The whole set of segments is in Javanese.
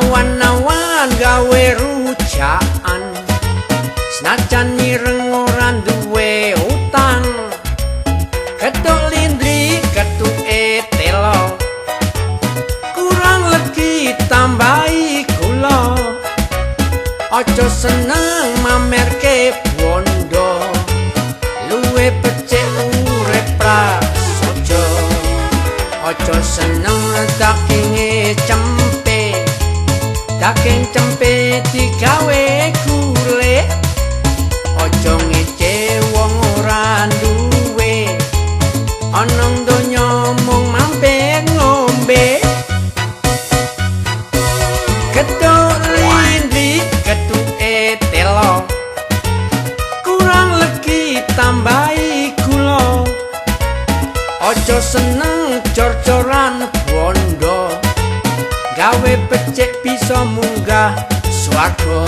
awan-awan gawe rujakan senajan ireng ora duwe utang ketuk lindri ketuke telo kurang legi tambahi gula aja seneng mamerke bondo luwe becik urip prasaja aja seneng daginge cempe daging cempe digawe gule aja ngece wong ora duwe ana donya mung mampir ngombe ketuk lindri ketuke telo kurang legi tambahi gula aja seneng cor-coran bondo gawe becik bisa munggah swarga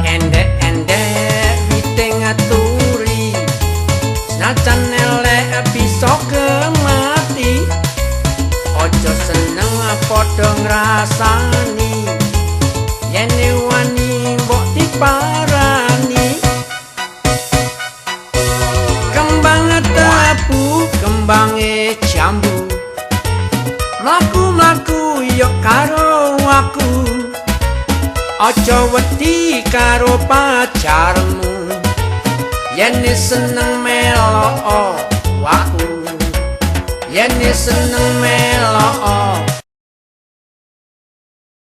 endek-endek witing aturi senajan elek bisa kemati aja seneng padha ngrasani yen wani mbok diparani kembang tebu kembange jambu mlaku-mlaku yo karo aku aja wedi karo pacarmu yen seneng melok aku yen seneng melok